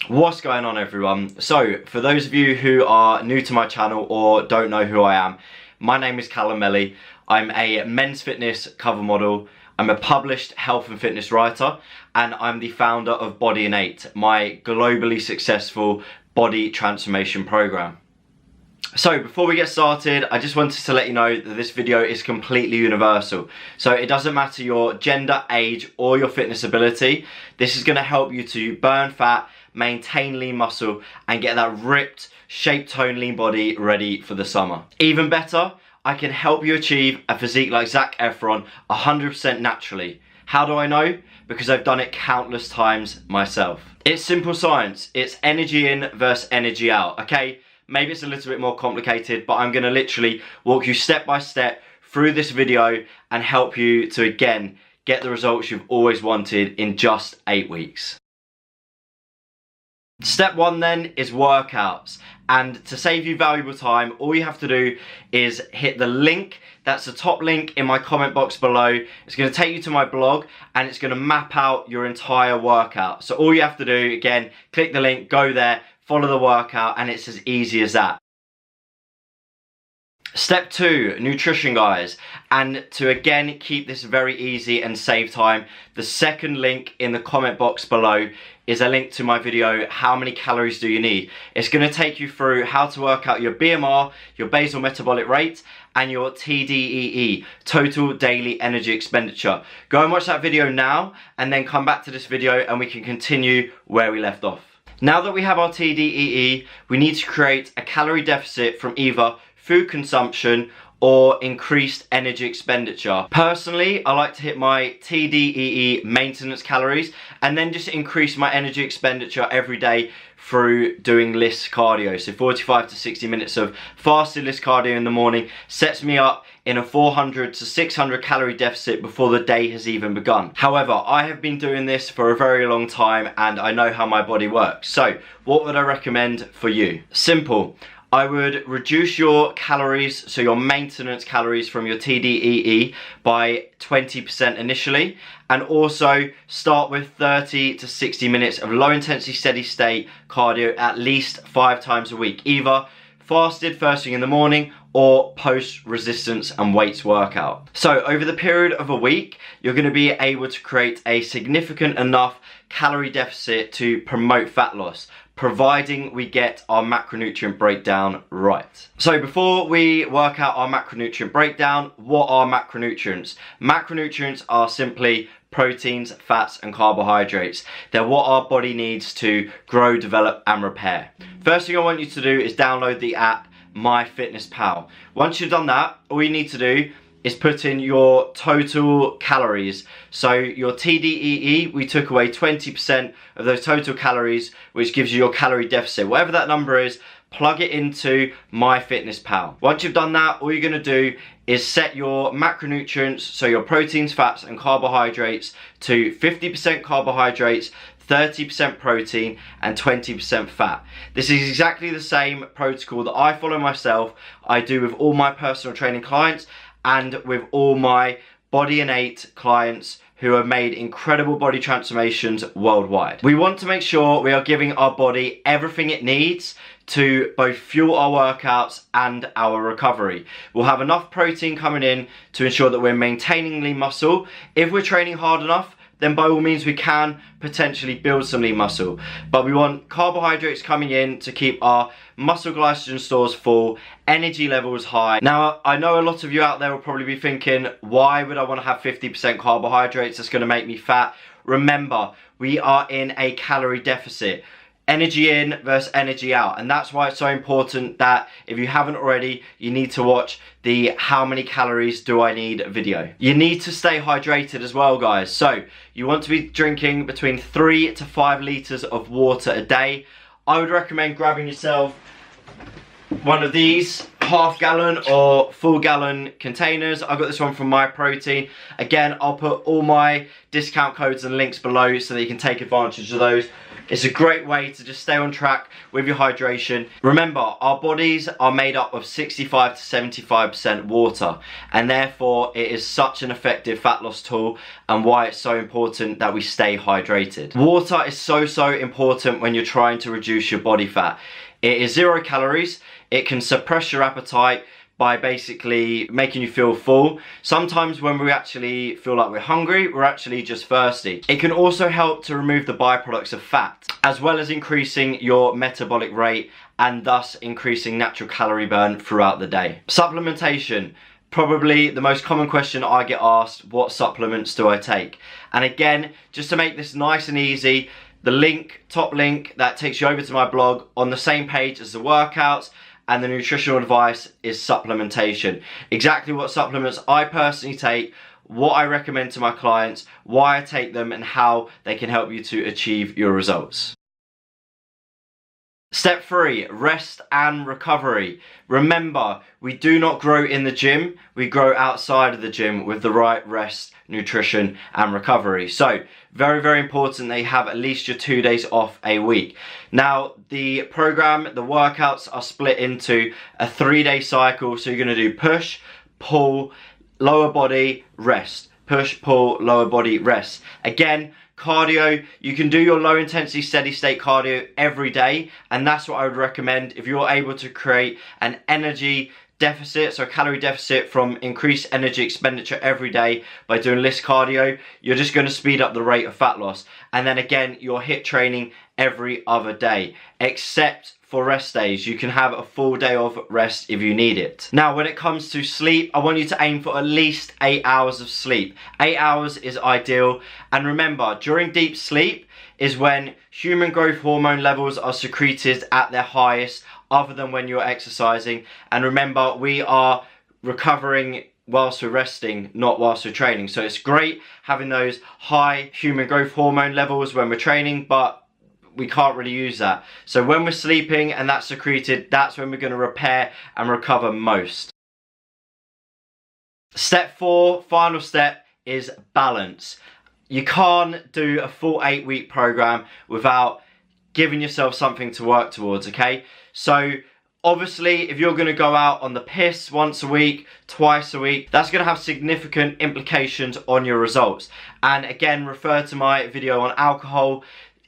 What's going on, everyone? So for those of you who are new to my channel or don't know who I am, my name is Callum Melly. I'm a men's fitness cover model. I'm a published health and fitness writer, and I'm the founder of Body Innate, my globally successful body transformation program. So before we get started, I just wanted to let you know that this video is completely universal. So it doesn't matter your gender, age, or your fitness ability. This is going to help you to burn fat, maintain lean muscle, and get that ripped, shape tone lean body ready for the summer. Even better, I can help you achieve a physique like Zac Efron 100% naturally. How do I know? Because I've done it countless times myself. It's simple science. It's energy in versus energy out, okay? Maybe it's a little bit more complicated, but I'm going to literally walk you step by step through this video and help you to, again, get the results you've always wanted in just 8 weeks. Step 1 then is workouts, and to save you valuable time, all you have to do is hit the link. That's the top link in my comment box below. It's going to take you to my blog, and it's going to map out your entire workout. So all you have to do, again, click the link, go there, follow the workout, and it's as easy as that. Step 2, nutrition, guys. And to again keep this very easy and save time, the second link in the comment box below is a link to my video, How Many Calories Do You Need? It's going to take you through how to work out your BMR, your basal metabolic rate, and your TDEE, total daily energy expenditure. Go and watch that video now, and then come back to this video and we can continue where we left off. Now that we have our TDEE, we need to create a calorie deficit from either food consumption or increased energy expenditure. Personally, I like to hit my TDEE maintenance calories and then just increase my energy expenditure every day through doing LISS cardio. So 45 to 60 minutes of fasted LISS cardio in the morning sets me up in a 400 to 600 calorie deficit before the day has even begun. However, I have been doing this for a very long time and I know how my body works. So what would I recommend for you? Simple. I would reduce your calories, so your maintenance calories from your TDEE by 20% initially, and also start with 30 to 60 minutes of low intensity steady state cardio at least 5 times a week, either fasted first thing in the morning or post resistance and weights workout. So over the period of a week, you're going to be able to create a significant enough calorie deficit to promote fat loss, providing we get our macronutrient breakdown right. So before we work out our macronutrient breakdown, what are macronutrients? Macronutrients are simply proteins, fats, and carbohydrates. They're what our body needs to grow, develop, and repair. First thing I want you to do is download the app MyFitnessPal. Once you've done that, all you need to do is put in your total calories. So your TDEE, we took away 20% of those total calories, which gives you your calorie deficit. Whatever that number is, plug it into MyFitnessPal. Once you've done that, all you're gonna do is set your macronutrients, so your proteins, fats, and carbohydrates, to 50% carbohydrates, 30% protein, and 20% fat. This is exactly the same protocol that I follow myself. I do with all my personal training clients and with all my Body Innate clients who have made incredible body transformations worldwide. We want to make sure we are giving our body everything it needs to both fuel our workouts and our recovery. We'll have enough protein coming in to ensure that we're maintaining lean muscle. If we're training hard enough, then by all means we can potentially build some lean muscle. But we want carbohydrates coming in to keep our muscle glycogen stores full, energy levels high. Now, I know a lot of you out there will probably be thinking, why would I want to have 50% carbohydrates? That's going to make me fat. Remember, we are in a calorie deficit. Energy in versus energy out, and that's why it's so important that if you haven't already, you need to watch the How Many Calories Do I Need video. You need to stay hydrated as well, guys. So you want to be drinking between 3 to 5 liters of water a day. I would recommend grabbing yourself one of these half-gallon or full-gallon containers. I got this one from MyProtein. Again, I'll put all my discount codes and links below so that you can take advantage of those. It's a great way to just stay on track with your hydration. Remember, our bodies are made up of 65 to 75% water, and therefore it is such an effective fat loss tool, and why it's so important that we stay hydrated. Water is so important when you're trying to reduce your body fat. It is 0 calories. It can suppress your appetite by basically making you feel full. Sometimes when we actually feel like we're hungry, we're actually just thirsty. It can also help to remove the byproducts of fat, as well as increasing your metabolic rate and thus increasing natural calorie burn throughout the day. Supplementation. Probably the most common question I get asked, what supplements do I take? And again, just to make this nice and easy, the link, top link that takes you over to my blog on the same page as the workouts and the nutritional advice is supplementation. Exactly what supplements I personally take, what I recommend to my clients, why I take them, and how they can help you to achieve your results. Step 3, rest and recovery. Remember, we do not grow in the gym, we grow outside of the gym with the right rest, nutrition and recovery. So, very important that you have at least your 2 days off a week. Now, the program, the workouts are split into a 3-day cycle. So you're gonna do push, pull, lower body, rest. Push, pull, lower body, rest. Again, cardio, you can do your low intensity steady state cardio every day, and that's what I would recommend if you're able to create an energy deficit, so a calorie deficit from increased energy expenditure every day by doing less cardio. You're just going to speed up the rate of fat loss. And then again, your HIIT training every other day, except for rest days. You can have a full day of rest if you need it. Now, when it comes to sleep, I want you to aim for at least 8 hours of sleep. 8 hours is ideal. And remember, during deep sleep is when human growth hormone levels are secreted at their highest, other than when you're exercising. And remember, we are recovering whilst we're resting, not whilst we're training. So it's great having those high human growth hormone levels when we're training, but we can't really use that. So when we're sleeping and that's secreted, that's when we're going to repair and recover most. Step 4, final step, is balance. You can't do a full 8-week program without giving yourself something to work towards, okay? So obviously, if you're going to go out on the piss once a week, twice a week, that's going to have significant implications on your results. And again, refer to my video on alcohol.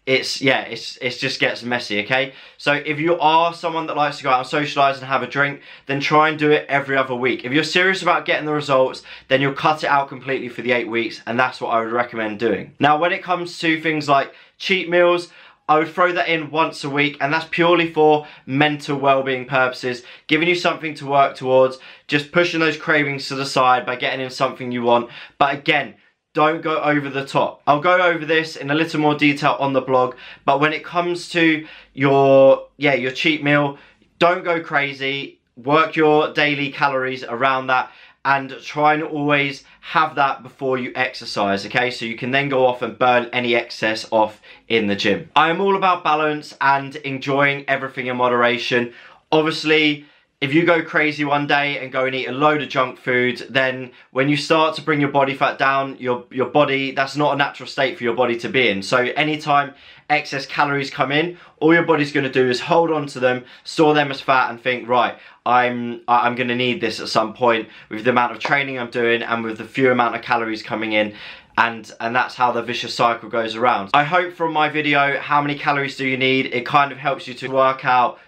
It just gets messy, okay? So if you are someone that likes to go out and socialise and have a drink, then try and do it every other week. If you're serious about getting the results, then you'll cut it out completely for the 8 weeks, and that's what I would recommend doing. Now, when it comes to things like cheat meals, I would throw that in once a week, and that's purely for mental well-being purposes, giving you something to work towards, just pushing those cravings to the side by getting in something you want. But again, don't go over the top. I'll go over this in a little more detail on the blog, but when it comes to your cheat meal, don't go crazy. Work your daily calories around that, and try and always have that before you exercise, okay? So you can then go off and burn any excess off in the gym. I am all about balance and enjoying everything in moderation. Obviously, if you go crazy one day and go and eat a load of junk food, then when you start to bring your body fat down, your body, that's not a natural state for your body to be in. So anytime excess calories come in, all your body's going to do is hold on to them, store them as fat, and think, right, I'm going to need this at some point with the amount of training I'm doing and with the few amount of calories coming in. And that's how the vicious cycle goes around. I hope from my video, how many calories do you need, it kind of helps you to work out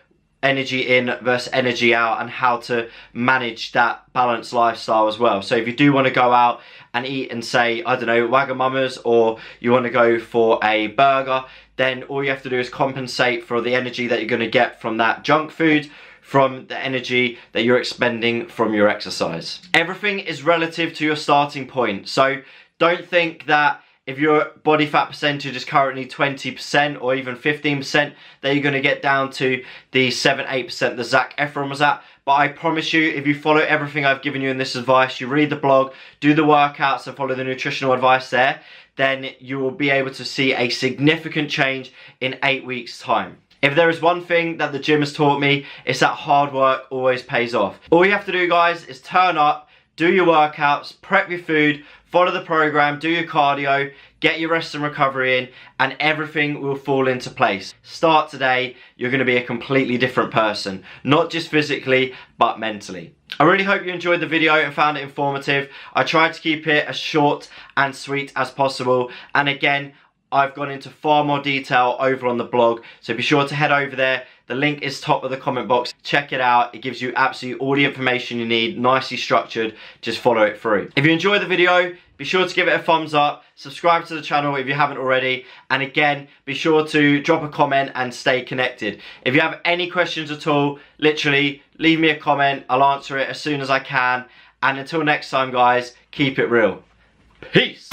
energy in versus energy out and how to manage that balanced lifestyle as well. So if you do want to go out and eat and say, I don't know, Wagamama's, or you want to go for a burger, then all you have to do is compensate for the energy that you're going to get from that junk food, from the energy that you're expending from your exercise. Everything is relative to your starting point. So don't think that if your body fat percentage is currently 20% or even 15%, that you're going to get down to the 7-8% that Zac Efron was at. But I promise you, if you follow everything I've given you in this advice, you read the blog, do the workouts and follow the nutritional advice there, then you will be able to see a significant change in 8 weeks' time. If there is one thing that the gym has taught me, it's that hard work always pays off. All you have to do, guys, is turn up, do your workouts, prep your food, follow the program, do your cardio, get your rest and recovery in, and everything will fall into place. Start today, you're going to be a completely different person, not just physically, but mentally. I really hope you enjoyed the video and found it informative. I tried to keep it as short and sweet as possible, and again, I've gone into far more detail over on the blog, so be sure to head over there. The link is top of the comment box. Check it out. It gives you absolutely all the information you need, nicely structured. Just follow it through. If you enjoyed the video, be sure to give it a thumbs up. Subscribe to the channel if you haven't already. And again, be sure to drop a comment and stay connected. If you have any questions at all, literally, leave me a comment. I'll answer it as soon as I can. And until next time, guys, keep it real. Peace.